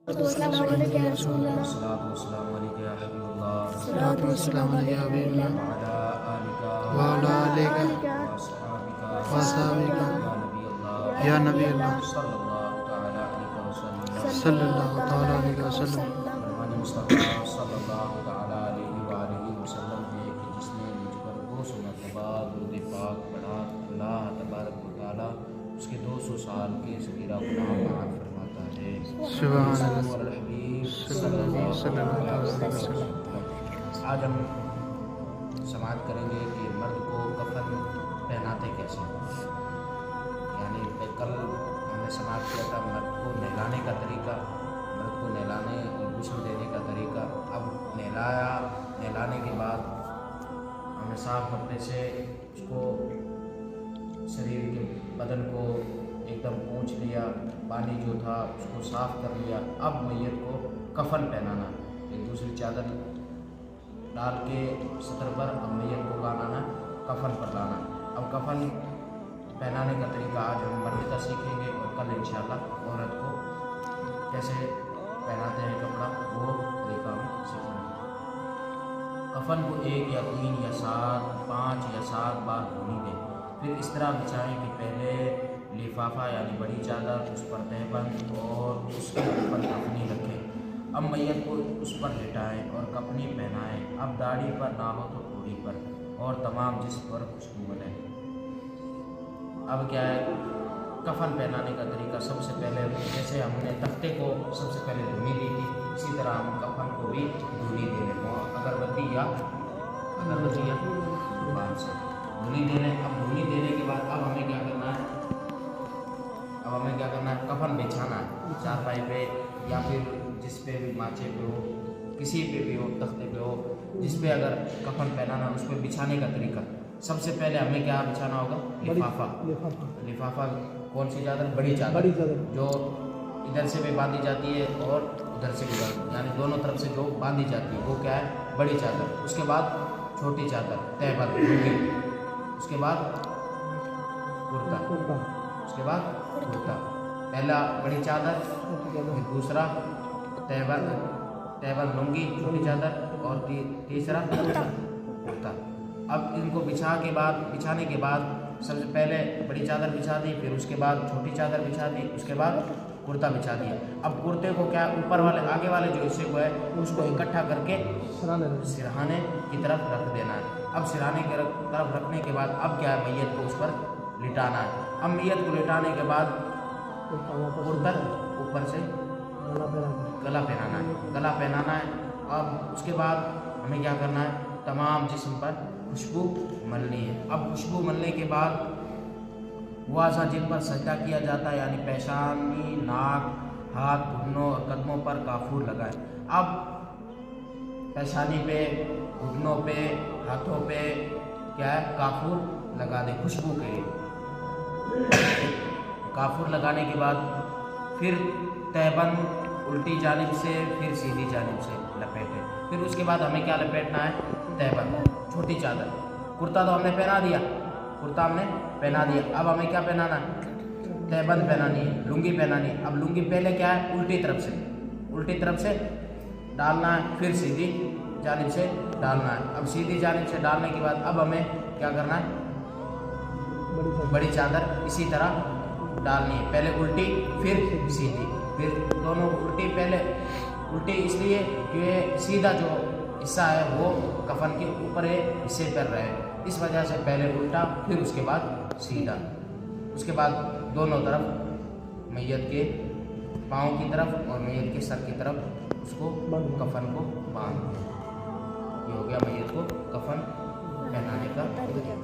अस्सलाम वालेकुम या रसूल अल्लाह। अस्सलातु वस्सलामु अलैका या हबीबल्लाह अस्सलातु वस्सलामु अलैका या हबीबल्लाह। व अला आलिका व अला आलिका व अस्हाबिका व अस्हाबिका या या नबी अल्लाह नबी अल्लाह सल्लल्लाहु तआला अलैहि वसल्लम। सल्लल्लाहु तआला अलैहि वसल्लम। फरमाने मुस्तफ़ा सल्लल्लाहु तआला अलैहि व आलिहि वसल्लम है कि जिसने मुझ पर 200 मरतबा दुरूद पाक पढ़ा, अल्लाह तबारक व तआला उसके 200 साल के सगीरा गुनाह माफ़ फरमाता है। सुभान अल्लाह। आज हम समाअत करेंगे कि मर्द को कफन पहनाते कैसे। यानी कल हमने समाअत किया था मर्द को नहलाने का तरीका, मर्द को नहलाने और गुस्ल देने का तरीका। अब नहलाने के बाद हमने साफ कपड़े से उसको शरीर के बदन को एकदम पोंछ लिया, पानी जो था उसको साफ़ कर लिया। अब मैयत को कफन पहनाना, एक दूसरी चादर डाल के सतर पर अब मैयत को लाना, कफन पर लाना। अब कफन पहनाने का तरीका आज हम मर्द का सीखेंगे और कल इंशाअल्लाह औरत को कैसे पहनाते हैं कपड़ा वो तरीका हम सीखेंगे। कफन को 1 या 3 या 7, 5 या 7 बार धोनी दें। फिर इस तरह बिछाएं कि पहले लिफाफा यानी बड़ी चादर, उस पर तहबंद और उसके ऊपर कफनी रखें। अब मैयत को उस पर लिटाएं और कफनी पहनाएं। अब दाढ़ी पर ना हो तो ठोड़ी पर और तमाम जिस्म पर खुशबू बने। अब क्या है कफन पहनाने का तरीका। सबसे पहले जैसे हमने तख्ते को सबसे पहले धुनी दी थी, इसी तरह हम कफन को भी धुनी दे लें, अगरबत्ती या बाल से धुनी दे लें। अब धुनी देने के बाद अब हमें क्या करना है, कफन बिछाना है चारपाई पे या फिर जिस पे भी माचे पे हो, किसी पे भी हो, तख्ते पे हो, जिस पे अगर कफन पहनाना उस पर बिछाने का तरीका। सबसे पहले हमें क्या बिछाना होगा, लिफाफा। कौन सी चादर, बड़ी चादर जो इधर से भी बांधी जाती है और उधर से भी यानी दोनों तरफ से जो बांधी जाती है वो क्या है, बड़ी चादर। उसके बाद छोटी चादर तहबंद, उसके बाद कुर्ता, उसके बाद कुर्ता। पहला बड़ी चादर, फिर दूसरा तहबंद लुंगी छोटी चादर और तीसरा कुर्ता। अब इनको बिछाने के बाद सबसे पहले बड़ी चादर बिछा दी, फिर उसके बाद छोटी चादर बिछा दी, उसके बाद कुर्ता बिछा दिया। अब कुर्ते को क्या ऊपर वाले आगे वाले जो हिस्से को है उसको इकट्ठा करके सिरहाने की तरफ रख देना है। अब सिरहाने की तरफ रखने के बाद अब क्या है, मैयत को उस पर लिटाना है। अब मैयत को लिटाने के बाद कुर्ता ऊपर से गला पहनाना है। अब उसके बाद हमें क्या करना है, तमाम जिस्म पर खुशबू मलनी है। अब खुशबू मलने के बाद वो आज़ा जिन पर सजदा किया जाता है यानी पेशानी, नाक, हाथ, घुटनों और कदमों पर काफूर लगाएं। अब पेशानी पे, घुटनों पे, हाथों पे क्या है, काफूर लगा दें खुशबू के लिए। काफूर लगाने के बाद फिर तहबंद उल्टी जानिब से फिर सीधी जानिब से लपेटें। फिर उसके बाद हमें क्या लपेटना है, तहबंद, छोटी चादर। कुर्ता तो हमने पहना दिया, अब हमें क्या पहनाना है, तहबंद पहनानी है, लुंगी पहनानी है। अब लुंगी पहले क्या है, उल्टी तरफ से डालना है, फिर सीधी जानिब से डालना है। अब सीधी जानिब से डालने के बाद अब हमें क्या करना है, बड़ी चादर इसी तरह डालनी है, पहले उल्टी फिर सीधी, फिर दोनों उल्टी। पहले उल्टी इसलिए कि सीधा जो हिस्सा है वो कफन के ऊपर हिस्से पर रहे, इस वजह से पहले उल्टा फिर उसके बाद सीधा। उसके बाद दोनों तरफ मैयत के पाँव की तरफ और मैयत के सर की तरफ उसको कफन को बांध दो। ये हो गया मैयत को कफन पहनाने का तरीका।